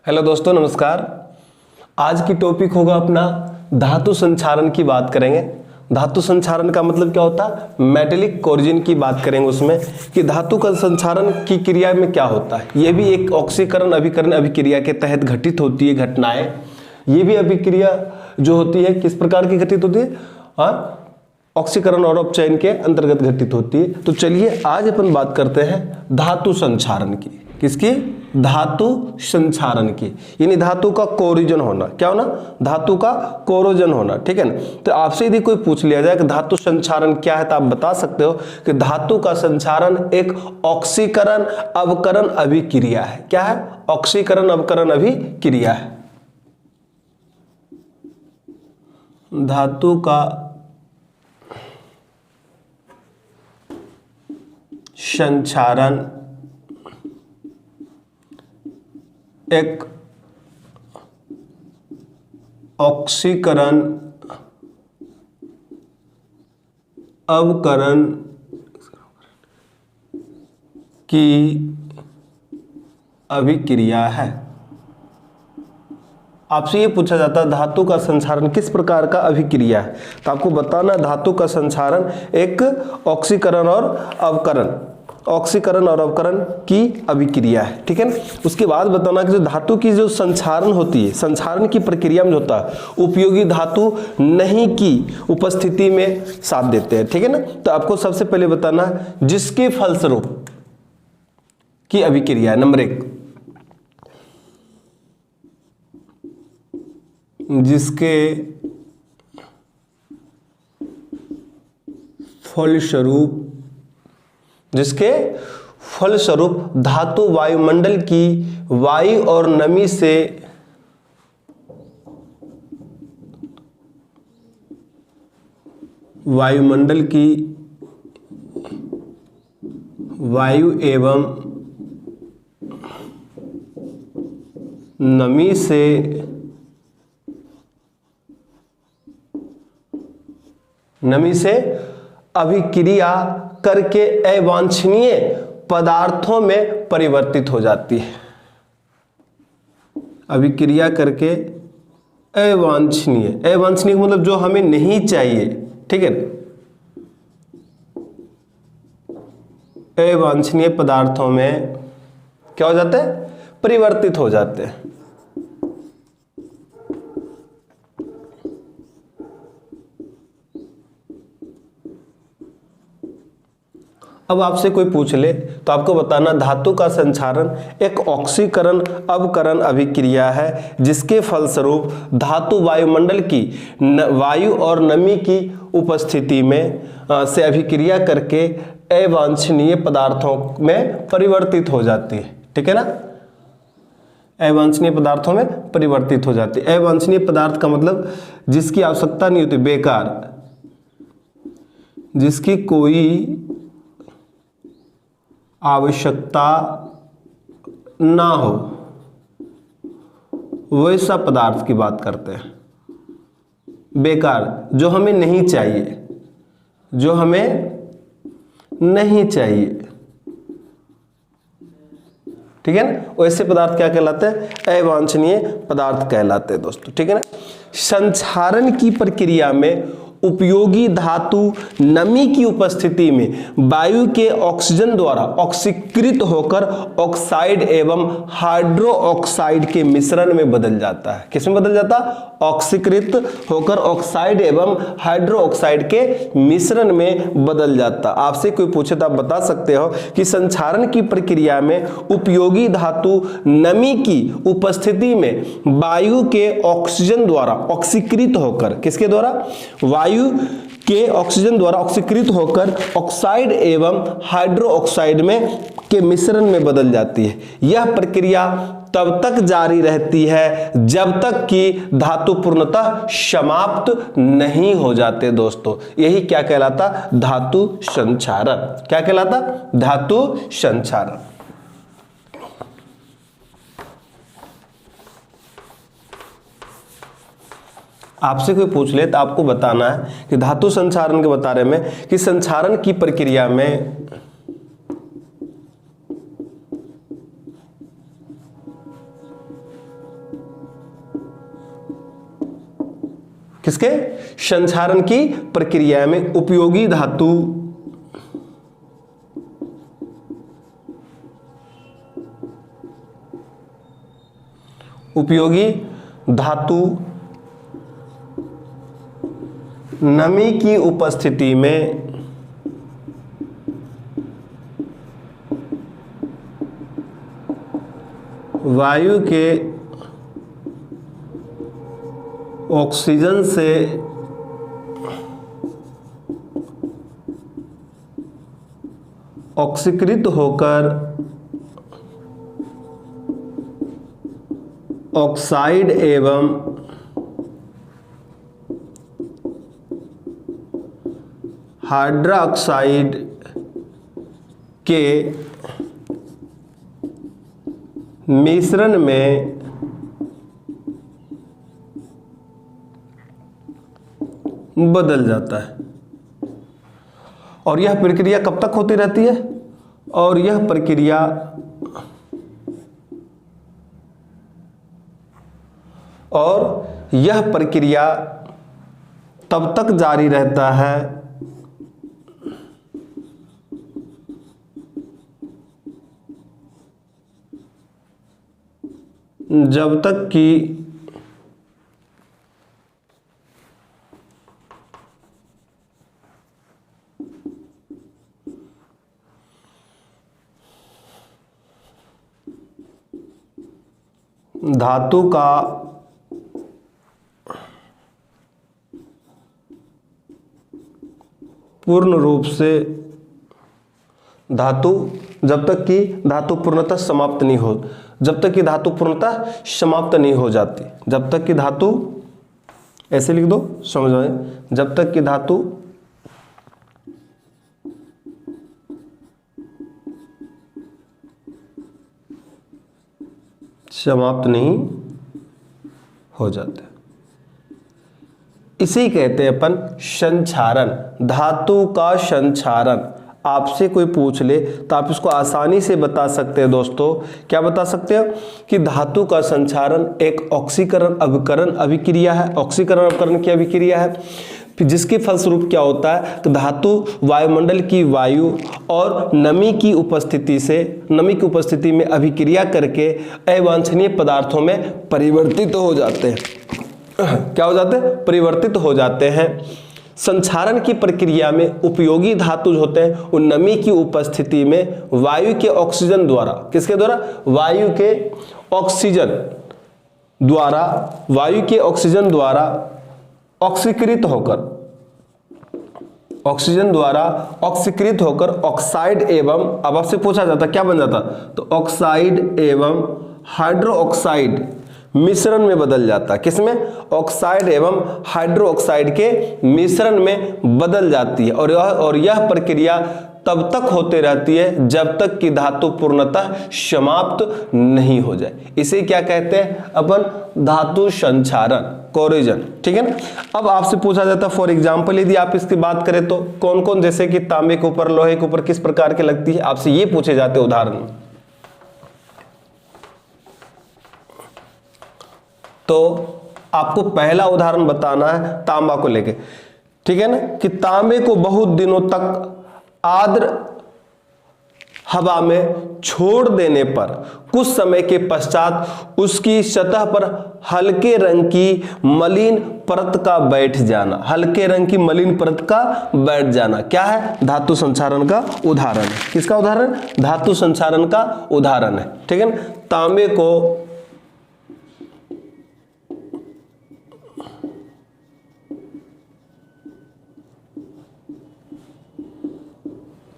Hello दोस्तों, नमस्कार। आज की टॉपिक होगा अपना धातु संक्षारण की बात करेंगे। धातु संक्षारण का मतलब क्या होता है? मेटेलिक कोरिजन की बात करेंगे उसमें कि धातु का संक्षारण की क्रिया में क्या होता है। यह भी एक ऑक्सीकरण अभिकरण अभिक्रिया के तहत घटित होती है घटनाएं। ये भी अभिक्रिया जो होती है किस प्रकार की घटित होती है? ऑक्सीकरण और अपचयन के अंतर्गत घटित होती है। तो चलिए आज अपन बात करते हैं धातु संक्षारण की। किसकी? धातु संक्षारण की, यानी धातु का कोरोजन होना। क्या होना? धातु का कोरोजन होना। ठीक है ना। तो आपसे यदि कोई पूछ लिया जाए कि धातु संक्षारण क्या है, तो आप बता सकते हो कि धातु का संक्षारण एक ऑक्सीकरण अवकरण अभिक्रिया है। क्या है? ऑक्सीकरण अवकरण अभिक्रिया है। धातु का संक्षारण एक ऑक्सीकरण अवकरण की अभिक्रिया है। आपसे ये पूछा जाता है धातु का संक्षारण किस प्रकार का अभिक्रिया है, तो आपको बताना धातु का संक्षारण एक ऑक्सीकरण और अवकरण की अभिक्रिया है। ठीक है ना। उसके बाद बताना कि जो धातु की जो संक्षारण होती है, संक्षारण की प्रक्रिया में होता है उपयोगी धातु नहीं की उपस्थिति में साथ देते हैं। ठीक है ना। तो आपको सबसे पहले बताना है जिसके फलस्वरूप की अभिक्रिया। नंबर 1, जिसके फलस्वरूप धातु वायुमंडल की वायु और नमी से वायुमंडल की वायु एवं नमी से अभिक्रिया करके अवांछनीय पदार्थों में परिवर्तित हो जाती है। अभिक्रिया करके अवांछनीय मतलब जो हमें नहीं चाहिए। ठीक है। अवांछनीय पदार्थों में क्या हो जाते हैं? परिवर्तित हो जाते हैं। अब आपसे कोई पूछ ले तो आपको बताना धातु का संक्षारण एक ऑक्सीकरण अवकरण अभिक्रिया है जिसके फलस्वरूप धातु वायुमंडल की वायु और नमी की उपस्थिति में से अभिक्रिया करके अवांछनीय पदार्थों में परिवर्तित हो जाती है। ठीक है ना। अवांछनीय पदार्थों में परिवर्तित हो जाती है। अवांछनीय पदार्थ का मतलब जिसकी आवश्यकता नहीं होती, बेकार, जिसकी कोई आवश्यकता ना हो, वैसा पदार्थ की बात करते हैं। बेकार, जो हमें नहीं चाहिए, जो हमें नहीं चाहिए। ठीक है ना। वैसे पदार्थ क्या कहलाते हैं? अवांछनीय पदार्थ कहलाते हैं दोस्तों। ठीक है ना। संक्षारण की प्रक्रिया में उपयोगी धातु नमी की उपस्थिति में वायु के ऑक्सीजन द्वारा ऑक्सीकृत होकर ऑक्साइड एवं हाइड्रो ऑक्साइड के मिश्रण में बदल जाता है। किसमें बदल जाता? ऑक्सीकृत होकर ऑक्साइड एवं हाइड्रो ऑक्साइड के मिश्रण में बदल जाता। आपसे कोई पूछे तो आप बता सकते हो कि संक्षारण की प्रक्रिया में उपयोगी धातु नमी की उपस्थिति में वायु के ऑक्सीजन द्वारा ऑक्सीकृत होकर, किसके द्वारा? वायु के ऑक्सीजन द्वारा ऑक्सीकृत होकर ऑक्साइड एवं हाइड्रो ऑक्साइड में के मिश्रण में बदल जाती है। यह प्रक्रिया तब तक जारी रहती है जब तक कि धातु पूर्णतः समाप्त नहीं हो जाते दोस्तों। यही क्या कहलाता? धातु संक्षारण। क्या कहलाता? धातु संक्षारण। आपसे कोई पूछ ले तो आपको बताना है कि धातु संक्षारण के बारे में कि संक्षारण की प्रक्रिया में किसके? संक्षारण की प्रक्रिया में उपयोगी धातु नमी की उपस्थिति में वायु के ऑक्सीजन से ऑक्सीकृत होकर ऑक्साइड एवं हाइड्रोक्साइड के मिश्रण में बदल जाता है। और यह प्रक्रिया कब तक होती रहती है? और यह प्रक्रिया तब तक जारी रहता है जब तक कि धातु का पूर्ण रूप से जब तक कि धातु पूर्णतः समाप्त नहीं हो जाती, जब तक कि धातु, ऐसे लिख दो समझ आए, जब तक कि धातु समाप्त नहीं हो जाते, इसी कहते हैं अपन संक्षारण। धातु का संक्षारण आपसे कोई पूछ ले तो आप इसको आसानी से बता सकते हैं दोस्तों। क्या बता सकते हैं? कि धातु का संक्षारण एक ऑक्सीकरण अभिकरण अभिक्रिया है, ऑक्सीकरण अभिकरण की अभिक्रिया है, फिर जिसके फलस्वरूप क्या होता है कि धातु वायुमंडल की वायु और नमी की उपस्थिति में अभिक्रिया करके अवांछनीय पदार्थों में परिवर्तित हो जाते हैं। क्या हो जाते हैं? परिवर्तित हो जाते हैं। संक्षारण की प्रक्रिया में उपयोगी धातु होते हैं वो नमी की उपस्थिति में वायु के ऑक्सीजन द्वारा, किसके द्वारा? वायु के ऑक्सीजन द्वारा ऑक्सीकृत होकर ऑक्साइड एवं, अब आपसे पूछा जाता क्या बन जाता, तो ऑक्साइड एवं हाइड्रोक्साइड मिश्रण में बदल जाता है। किसमें? ऑक्साइड एवं हाइड्रोक्साइड के मिश्रण में बदल जाती है। और यह प्रक्रिया तब तक होते रहती है जब तक कि धातु पूर्णतः समाप्त नहीं हो जाए। इसे क्या कहते हैं अपन? धातु संक्षारण, कोरोजन। ठीक है ना। अब आपसे पूछा जाता है फॉर एग्जांपल, यदि आप इसकी बात करें तो कौन कौन, जैसे कि तांबे के ऊपर, लोहे के ऊपर किस प्रकार के लगती है, आपसे ये पूछे जाते उदाहरण। तो आपको पहला उदाहरण बताना है तांबा को लेके। ठीक है ना, कि तांबे को बहुत दिनों तक आर्द्र हवा में छोड़ देने पर कुछ समय के पश्चात उसकी सतह पर हल्के रंग की मलिन परत का बैठ जाना, क्या है? धातु संक्षारण का उदाहरण है। किसका उदाहरण? धातु संक्षारण का उदाहरण है। ठीक है ना।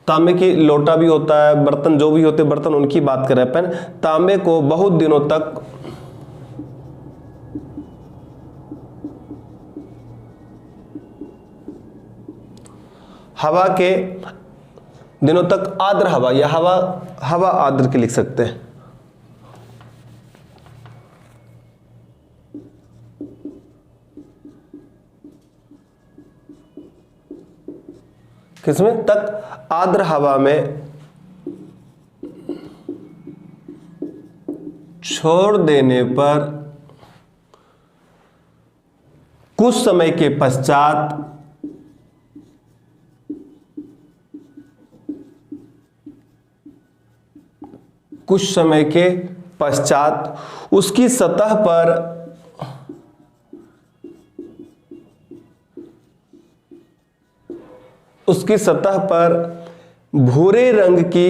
तांबे की लोटा भी होता है, बर्तन जो भी होते बर्तन, उनकी बात करें अपन। तांबे को बहुत दिनों तक हवा के दिनों तक आर्द्र हवा, या हवा आर्द्र के लिख सकते हैं, किसमें? तक आर्द्र हवा में छोड़ देने पर कुछ समय के पश्चात उसकी सतह पर भूरे रंग की,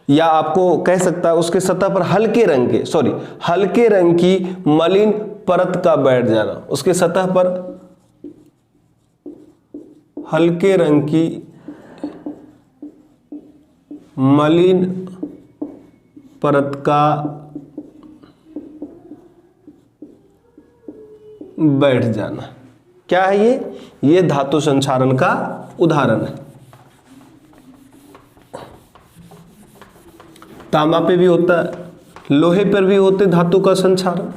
या आपको कह सकता है उसके सतह पर हल्के रंग की मलिन परत का बैठ जाना। उसके सतह पर हल्के रंग की मलिन परत का बैठ जाना। क्या है ये धातु संक्षारण का उदाहरण है। तांबा पे भी होता है, लोहे पर भी होते धातु का संक्षारण।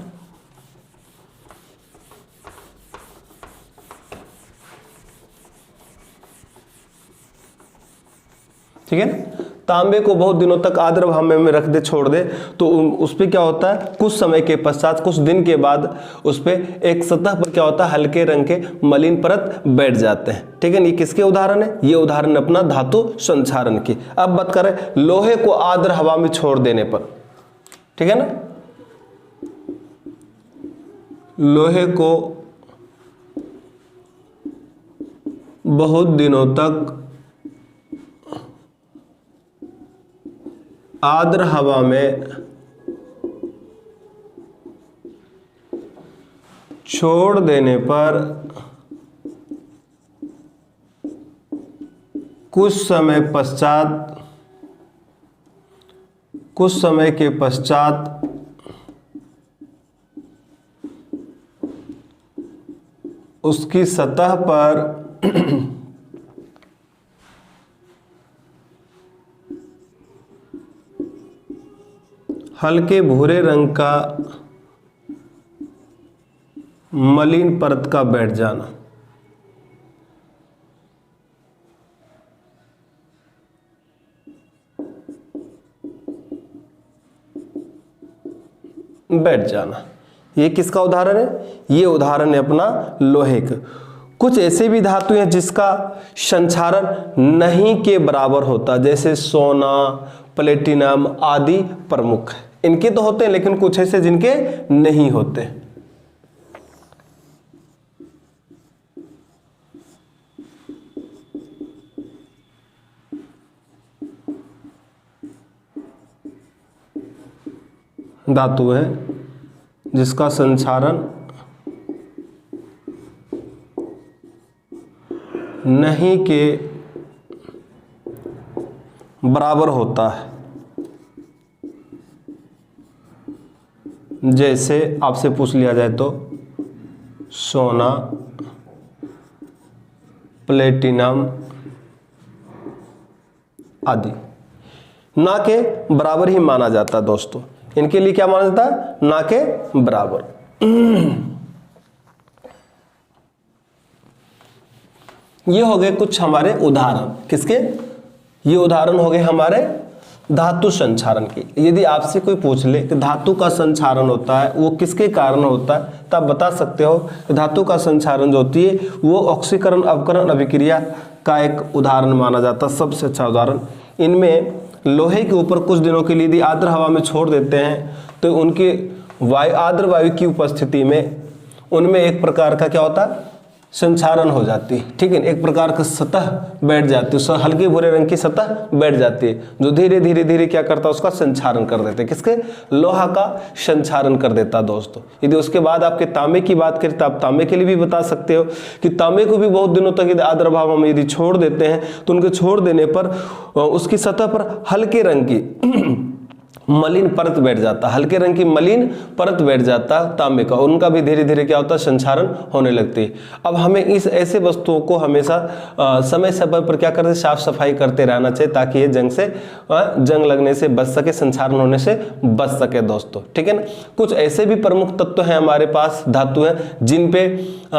ठीक है ना। तांबे को बहुत दिनों तक आर्द्र भाप में रख दे, छोड़ दे, तो उस पर क्या होता है, कुछ समय के पश्चात, कुछ दिन के बाद उस पर एक सतह पर क्या होता है, हल्के रंग के मलिन परत बैठ जाते हैं। ठीक है। ये किसके उदाहरण है, ये उदाहरण अपना धातु संक्षारण की। अब बात करें लोहे को आर्द्र हवा में छोड़ देने पर। ठीक है ना, लोहे को बहुत दिनों तक आर्द्र हवा में छोड़ देने पर कुछ समय के पश्चात उसकी सतह पर हल्के भूरे रंग का मलिन परत का बैठ जाना। ये किसका उदाहरण है, ये उदाहरण है अपना लोहे का। कुछ ऐसे भी धातु हैं जिसका संक्षारण नहीं के बराबर होता, जैसे सोना, प्लेटिनम आदि प्रमुख है। इनके तो होते हैं, लेकिन कुछ ऐसे जिनके नहीं होते। धातु है जिसका संक्षारण नहीं के बराबर होता है, जैसे आपसे पूछ लिया जाए तो सोना, प्लेटिनम आदि ना के बराबर ही माना जाता है दोस्तों। इनके लिए क्या माना जाता है, ना के बराबर। ये हो गए कुछ हमारे उदाहरण, किसके, ये उदाहरण हो गए हमारे धातु संक्षारण की। यदि आपसे कोई पूछ ले कि धातु का संक्षारण होता है वो किसके कारण होता है, तब बता सकते हो कि धातु का संक्षारण जो होती है वो ऑक्सीकरण अवकरण अभिक्रिया का एक उदाहरण माना जाता है, सबसे अच्छा उदाहरण। इनमें लोहे के ऊपर कुछ दिनों के लिए यदि आर्द्र हवा में छोड़ देते हैं तो उनके आर्द्र वायु की उपस्थिति में उनमें एक प्रकार का क्या होता है, संक्षारण हो जाती है। ठीक है, एक प्रकार का सतह बैठ जाती है, हल्के भूरे रंग की सतह बैठ जाती है, जो धीरे धीरे धीरे क्या करता है, उसका संक्षारण कर देते हैं। किसके, लोहा का संक्षारण कर देता है दोस्तों। यदि उसके बाद आपके तांबे की बात करें तो आप तांबे के लिए भी बता सकते हो कि तांबे को भी बहुत दिनों तक यदि आर्द्र भाव में यदि छोड़ देते हैं तो उनके छोड़ देने पर उसकी सतह पर हल्के रंग की मलिन परत बैठ जाता, हल्के रंग की मलिन परत बैठ जाता तांबे का, उनका भी धीरे धीरे क्या होता है, संक्षारण होने लगती है। अब हमें इस ऐसे वस्तुओं को हमेशा समय समय पर क्या करते, साफ सफाई करते रहना चाहिए, ताकि ये जंग लगने से बच सके, संक्षारण होने से बच सके दोस्तों। ठीक है ना। कुछ ऐसे भी प्रमुख तत्व हैं हमारे पास, धातु हैं, जिन पे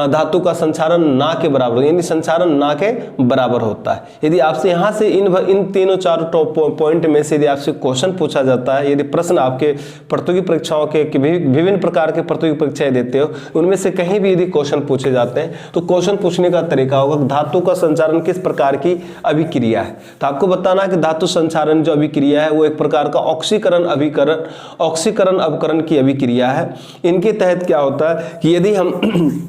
धातु का संक्षारण ना के बराबर, यानी संक्षारण ना के बराबर होता है। यदि आपसे यहाँ से इन तीनों चार पॉइंट में से यदि आपसे क्वेश्चन पूछा जाता है है, यदि प्रश्न आपके प्रतियोगी परीक्षाओं के विभिन्न प्रकार के प्रतियोगी परीक्षाएं देते हो, उनमें से कहीं भी यदि क्वेश्चन पूछे जाते हैं तो क्वेश्चन पूछने का तरीका होगा धातु का संचारण किस प्रकार की अभिक्रिया है। तो आपको बताना है कि धातु संचारण जो अभिक्रिया है वो एक प्रकार का ऑक्सीकरण अवकरण की अभिक्रिया है। इनके तहत क्या होता है कि यदि हम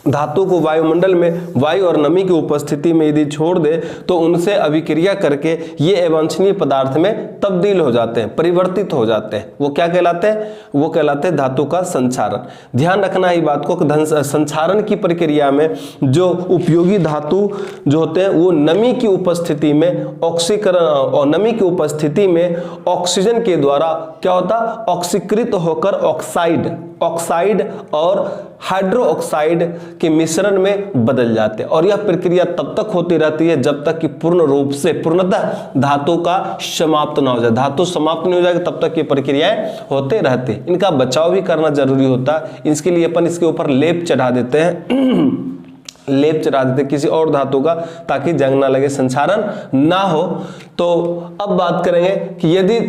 धातु को वायुमंडल में वायु और नमी की उपस्थिति में यदि छोड़ दे तो उनसे अभिक्रिया करके ये अवांछनीय पदार्थ में तब्दील हो जाते हैं, परिवर्तित हो जाते हैं। वो क्या कहलाते हैं? वो कहलाते हैं धातु का संचारण। ध्यान रखना है बात को कि संचारण की प्रक्रिया में जो उपयोगी धातु जो होते हैं वो नमी की उपस्थिति में ऑक्सीकरण और नमी की उपस्थिति में ऑक्सीजन के द्वारा क्या होता है? ऑक्सीकृत होकर ऑक्साइड और हाइड्रो ऑक्साइड के मिश्रण में बदल जाते हैं। और यह प्रक्रिया तब तक होती रहती है जब तक कि पूर्ण रूप से पूर्णतः धातु का समाप्त ना हो जाए। धातु समाप्त नहीं हो जाएगी तब तक ये प्रक्रियाएं होते रहती हैं। इनका बचाव भी करना जरूरी होता है। इसके लिए अपन इसके ऊपर लेप चढ़ा देते हैं लेप चढ़ा देते किसी और धातु का, ताकि जंग ना लगे, संचारण ना हो। तो अब बात करेंगे कि यदि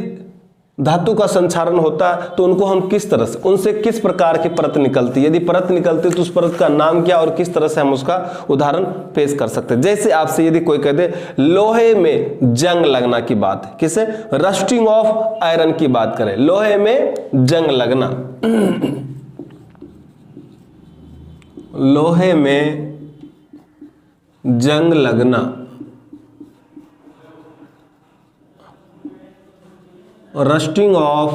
धातु का संचारण होता है तो उनको हम किस तरह से, उनसे किस प्रकार की परत निकलती है, यदि परत निकलती है तो उस परत का नाम क्या और किस तरह से हम उसका उदाहरण पेश कर सकते हैं। जैसे आपसे यदि कोई कह दे लोहे में जंग लगना की बात, किसे? रस्टिंग ऑफ आयरन की बात करें, लोहे में जंग लगना, लोहे में जंग लगना, रस्टिंग ऑफ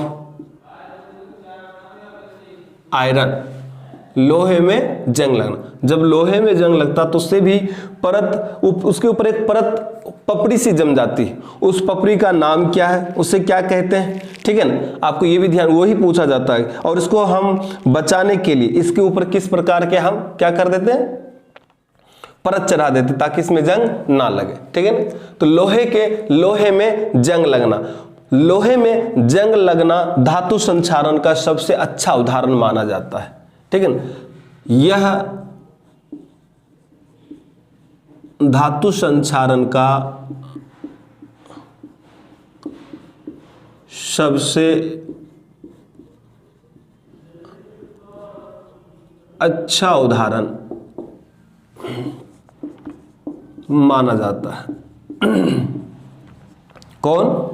आयरन, लोहे में जंग लगना। जब लोहे में जंग लगता तो उससे भी परत, उसके ऊपर एक परत पपड़ी सी जम जाती है। उस पपड़ी का नाम क्या है, उसे क्या कहते हैं? ठीक है ना, आपको ये भी ध्यान, वही पूछा जाता है। और इसको हम बचाने के लिए इसके ऊपर किस प्रकार के हम क्या कर देते हैं? परत चढ़ा देते ताकि इसमें जंग ना लगे। ठीक है ना, तो लोहे में जंग लगना, लोहे में जंग लगना धातु संचारण का सबसे अच्छा उदाहरण माना जाता है। ठीक है ना, यह धातु संचारण का सबसे अच्छा उदाहरण माना जाता है। कौन?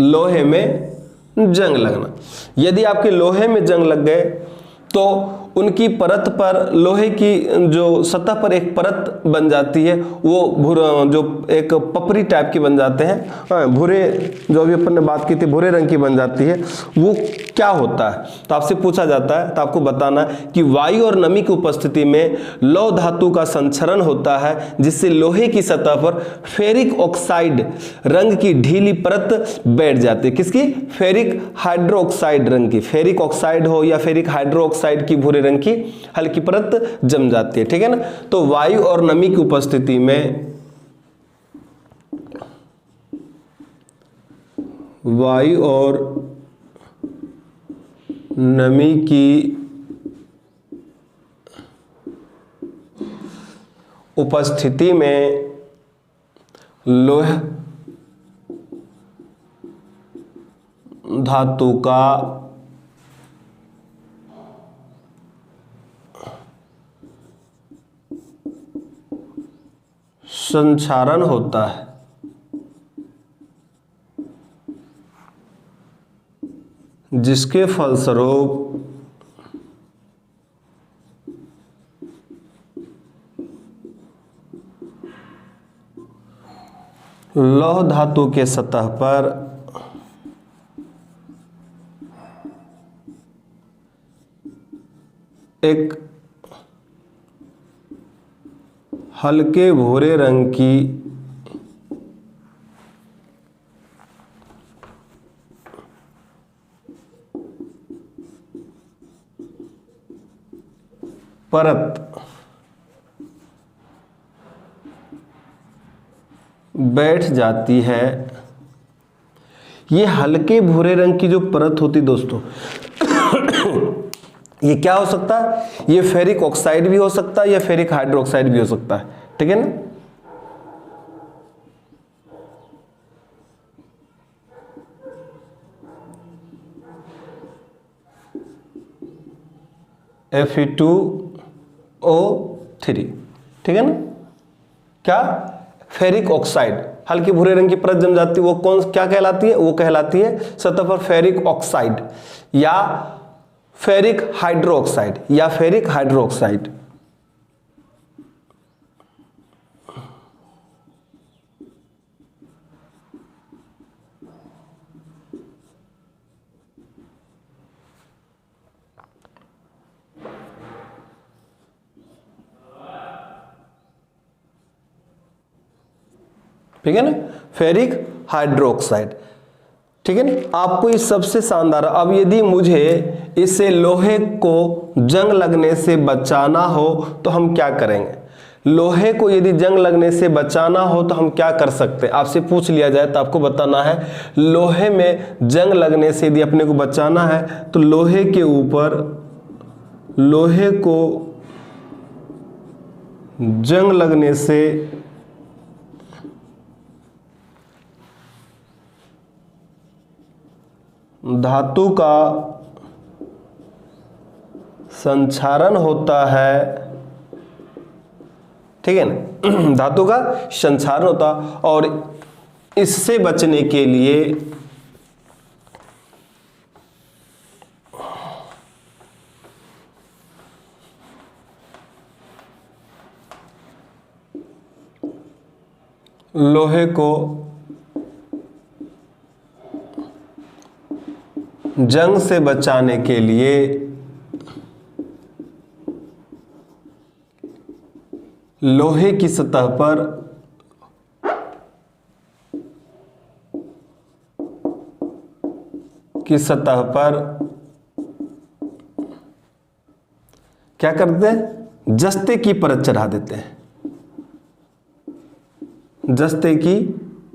लोहे में जंग लगना। यदि आपके लोहे में जंग लग गए तो उनकी परत पर, लोहे की जो सतह पर एक परत बन जाती है, वो जो एक पपड़ी टाइप की बन जाते हैं, भूरे, जो अभी अपन ने बात की थी भूरे रंग की बन जाती है। वो क्या होता है? तो आपसे पूछा जाता है तो आपको बताना है कि वायु और नमी की उपस्थिति में लौह धातु का संचरण होता है, जिससे लोहे की सतह पर फेरिक ऑक्साइड रंग की ढीली परत बैठ जाती है। किसकी? फेरिक हाइड्रोक्साइड रंग की, फेरिक ऑक्साइड हो या फेरिक हाइड्रोक्साइड की भूरे रंग की हल्की परत जम जाती है। ठीक है ना, तो वायु और नमी की उपस्थिति में, वायु और नमी की उपस्थिति में लोह धातु का संचारण होता है, जिसके फलस्वरूप लौह धातु के सतह पर एक हल्के भूरे रंग की परत बैठ जाती है। ये हल्के भूरे रंग की जो परत होती दोस्तों, ये क्या हो सकता है? ये फेरिक ऑक्साइड भी हो सकता है या फेरिक हाइड्रोक्साइड भी हो सकता है। ठीक है ना, Fe2O3, ठीक है ना। क्या, फेरिक ऑक्साइड, हल्के भूरे रंग की परत जम जाती है, वो कौन क्या कहलाती है, वो कहलाती है सतह पर फेरिक ऑक्साइड या फेरिक हाइड्रोक्साइड या फेरिक हाइड्रोक्साइड। ठीक है ना, फेरिक हाइड्रोक्साइड, ठीक है ना। आपको इस सबसे शानदार, अब यदि मुझे इसे लोहे को जंग लगने से बचाना हो तो हम क्या करेंगे। लोहे को यदि जंग लगने से बचाना हो तो हम क्या कर सकते हैं, आपसे पूछ लिया जाए तो आपको बताना है। लोहे में जंग लगने से यदि अपने को बचाना है तो लोहे के ऊपर, लोहे को जंग लगने से धातु का संक्षारण होता है, ठीक है ना, धातु का संक्षारण होता, और इससे बचने के लिए लोहे को जंग से बचाने के लिए लोहे की सतह पर क्या करते हैं, जस्ते की परत चढ़ा देते हैं, जस्ते की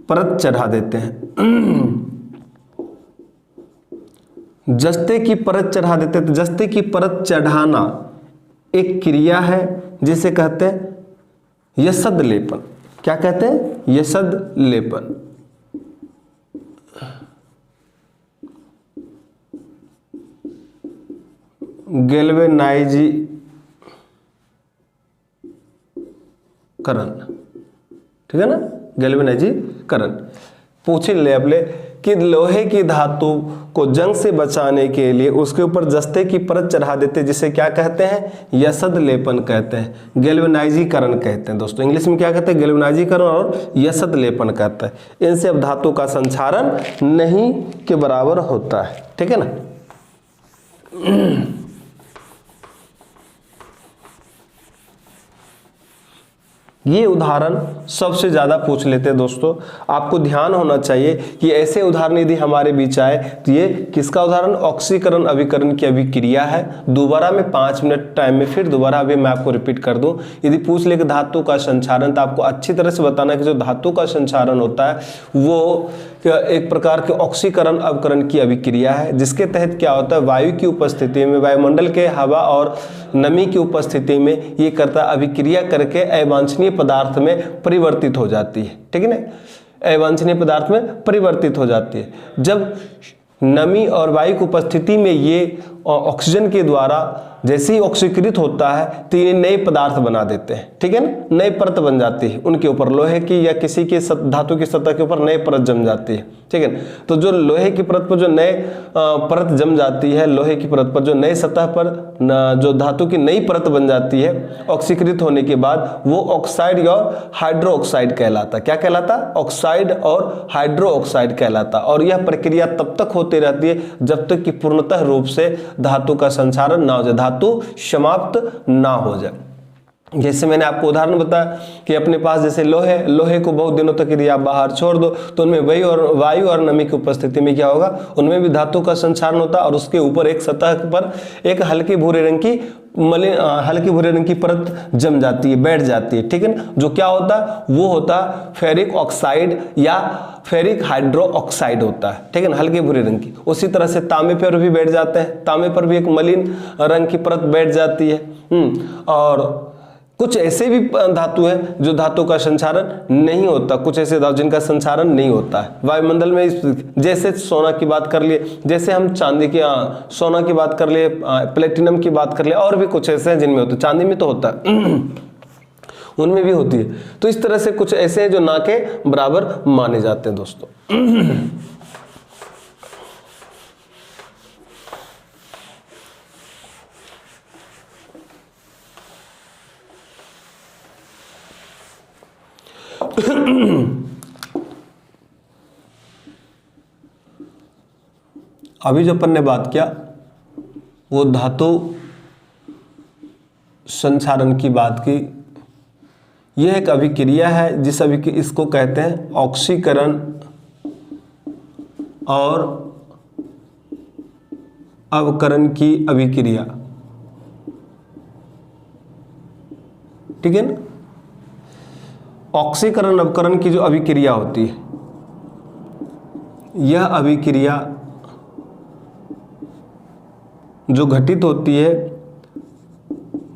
परत चढ़ा देते हैं। जस्ते की परत चढ़ा देते, तो जस्ते की परत चढ़ाना एक क्रिया है जिसे कहते हैं यशद लेपन। क्या कहते हैं, यशद लेपन। गैल्वेनाइजीकरण, ठीक है ना, गैल्वेनाइजीकरण। पूछ ले अब ले कि लोहे की धातु को जंग से बचाने के लिए उसके ऊपर जस्ते की परत चढ़ा देते, जिसे क्या कहते हैं, यशद लेपन कहते हैं, गैल्वेनाइजीकरण कहते हैं। दोस्तों इंग्लिश में क्या कहते हैं, गैल्वेनाइजीकरण और यशद लेपन कहते हैं। इनसे अब धातु का संक्षारण नहीं के बराबर होता है, ठीक है ना। ये उदाहरण सबसे ज़्यादा पूछ लेते हैं दोस्तों। आपको ध्यान होना चाहिए कि ऐसे उदाहरण यदि हमारे बीच आए तो ये किसका उदाहरण, ऑक्सीकरण अभिकरण की अभिक्रिया है। दोबारा मैं 5 मिनट टाइम में फिर दोबारा अभी मैं आपको रिपीट कर दूं। यदि पूछ ले कि धातु का संक्षारण, तो आपको अच्छी तरह से बताना है कि जो धातु का संक्षारण होता है वो एक प्रकार के ऑक्सीकरण अभिकरण की अभिक्रिया है, जिसके तहत क्या होता है, वायु की उपस्थिति में, वायुमंडल के हवा और नमी की उपस्थिति में ये करता अभिक्रिया करके अवांछनीय पदार्थ में परिवर्तित हो जाती है, ठीक है ना, अवांछनीय पदार्थ में परिवर्तित हो जाती है। जब नमी और वायु की उपस्थिति में ये ऑक्सीजन के द्वारा जैसे ही ऑक्सीकृत होता है तो ये नए पदार्थ बना देते हैं, ठीक है ना, नई परत बन जाती है उनके ऊपर, लोहे की या किसी के धातु की सतह के ऊपर नई परत जम जाती है, ठीक है। तो जो लोहे की परत पर जो नए परत जम जाती है, लोहे की परत पर जो नए सतह पर जो धातु की नई परत बन जाती है ऑक्सीकृत होने के बाद, वो ऑक्साइड या हाइड्रो ऑक्साइड कहलाता। क्या कहलाता, ऑक्साइड और हाइड्रो ऑक्साइड कहलाता। और यह प्रक्रिया तब तक होती रहती है जब तक कि पूर्णतः रूप से धातु का संक्षारण ना हो जाए, धातु समाप्त ना हो जाए। जैसे मैंने आपको उदाहरण बताया कि अपने पास जैसे लोहे को बहुत दिनों तक यदि आप बाहर छोड़ दो तो उनमें वायु और नमी की उपस्थिति में क्या होगा, उनमें भी धातु का संक्षारण होता है और उसके ऊपर एक सतह पर एक हल्के भूरे रंग की परत जम जाती है, बैठ जाती है, ठीक है ना। जो क्या होता है, वो होता है फेरिक ऑक्साइड या फेरिक हाइड्रो ऑक्साइड होता है, ठीक है ना, हल्के भूरे रंग की। उसी तरह से तांबे पर भी बैठ जाते हैं, तांबे पर भी एक मलिन रंग की परत बैठ जाती है। और कुछ ऐसे भी धातु हैं जो धातु का संचारण नहीं होता, कुछ ऐसे धातु जिनका संचारण नहीं होता है वायुमंडल में। जैसे सोना की बात कर लिए, जैसे हम चांदी की सोना की बात कर लिए, प्लेटिनम की बात कर लिए, और भी कुछ ऐसे हैं जिनमें होता है। चांदी में तो होता है, उनमें भी होती है। तो इस तरह से कुछ ऐसे हैं जो ना के बराबर माने जाते हैं दोस्तों। अभी जो अपन ने बात किया वो धातु संचारण की बात की। यह एक अभिक्रिया है जिस इसको कहते हैं ऑक्सीकरण और अवकरण की अभिक्रिया, ठीक है ना। ऑक्सीकरण अवकरण की जो अभिक्रिया होती है, यह अभिक्रिया जो घटित होती है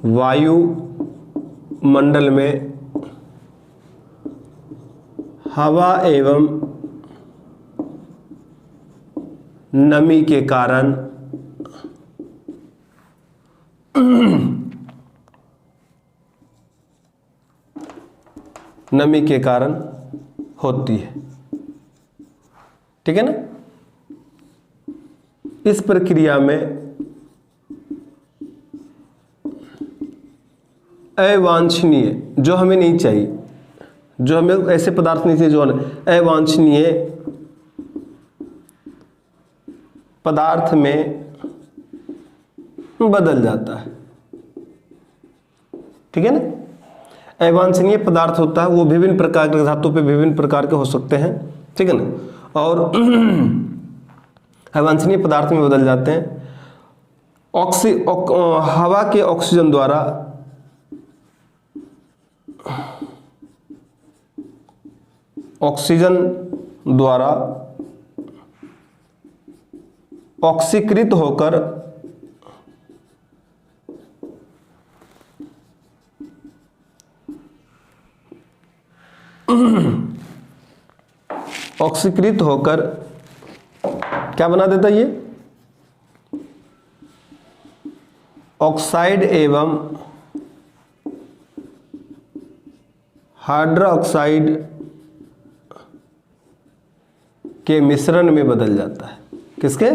वायु मंडल में हवा एवं नमी के कारण होती है, ठीक है ना। इस प्रक्रिया में अवांछनीय, जो हमें नहीं चाहिए, जो हमें ऐसे पदार्थ नहीं चाहिए जो अवांछनीय पदार्थ में बदल जाता है, ठीक है ना। अवांछनीय पदार्थ होता है वो विभिन्न प्रकार के धातु पे विभिन्न प्रकार के हो सकते हैं, ठीक है ना। और अवांछनीय पदार्थ में बदल जाते हैं। हवा के ऑक्सीजन द्वारा ऑक्सीकृत होकर क्या बना देता है, ये ऑक्साइड एवं हाइड्रोक्साइड के मिश्रण में बदल जाता है। किसके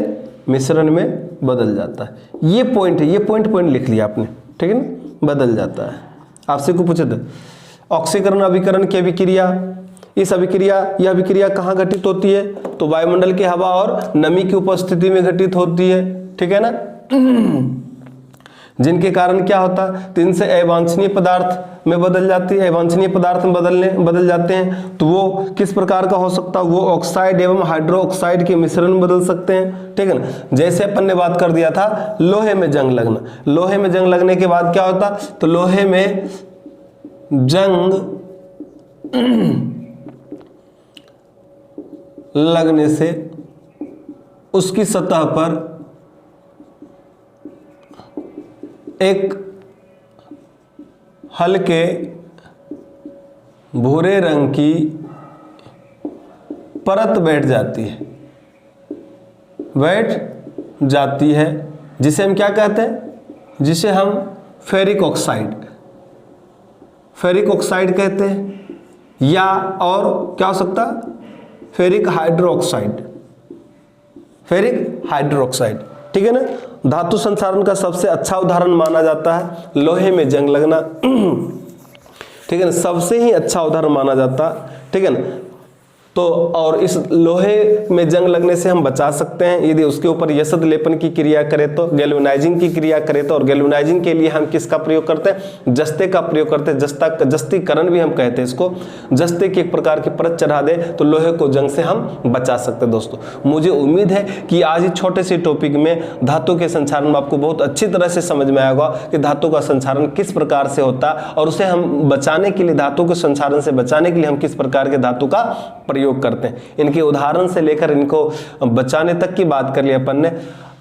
मिश्रण में बदल जाता है। ये पॉइंट है, ये पॉइंट लिख लिया आपने, ठीक है ना। बदल जाता है, आपसे को पूछे थे ऑक्सीकरण अभिकरण की अभिक्रिया। यह अभिक्रिया कहाँ घटित होती है, तो वायुमंडल की हवा और नमी की उपस्थिति में घटित होती है, ठीक है ना। जिनके कारण क्या होता है, तो इनसे अवांछनीय पदार्थ में बदल जाती है, अवांछनीय पदार्थ में बदल जाते हैं। तो वो किस प्रकार का हो सकता है, वो ऑक्साइड एवं हाइड्रोक्साइड के मिश्रण में बदल सकते हैं, ठीक है ना। जैसे अपन ने बात कर दिया था लोहे में जंग लगना, लोहे में जंग लगने के बाद क्या होता, तो लोहे में जंग लगने से उसकी सतह पर एक हल्के भूरे रंग की परत बैठ जाती है, जिसे हम क्या कहते हैं, जिसे हम फेरिक ऑक्साइड कहते हैं, या और क्या हो सकता, फेरिक हाइड्रोक्साइड, ठीक है ना। धातु संचारण का सबसे अच्छा उदाहरण माना जाता है लोहे में जंग लगना, ठीक है ना, सबसे ही अच्छा उदाहरण माना जाता, ठीक है ना। तो और इस लोहे में जंग लगने से हम बचा सकते हैं यदि उसके ऊपर यसद लेपन की क्रिया करें तो, गैल्वेनाइजिंग की क्रिया करें तो। और गैल्वेनाइजिंग के लिए हम किसका प्रयोग करते हैं, जस्ते का प्रयोग करते हैं। जस्तीकरण भी हम कहते हैं इसको। जस्ते की एक प्रकार की परत चढ़ा दे तो लोहे को जंग से हम बचा सकते हैं। दोस्तों मुझे उम्मीद है कि आज इस छोटे से टॉपिक में धातु के संचारण में आपको बहुत अच्छी तरह से समझ में आया होगा कि धातु का संचारण किस प्रकार से होता है और उसे हम बचाने के लिए, धातु के संचारण से बचाने के लिए हम किस प्रकार के धातु का प्रयोग करते हैं। इनके उदाहरण से लेकर इनको बचाने तक की बात कर ली अपन ने।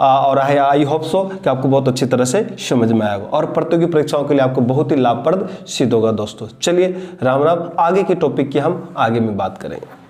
और आई होप सो कि आपको बहुत अच्छी तरह से समझ में आएगा और प्रतियोगी परीक्षाओं के लिए आपको बहुत ही लाभप्रद सिद्ध होगा दोस्तों। चलिए राम राम, आगे के टॉपिक की हम आगे में बात करेंगे।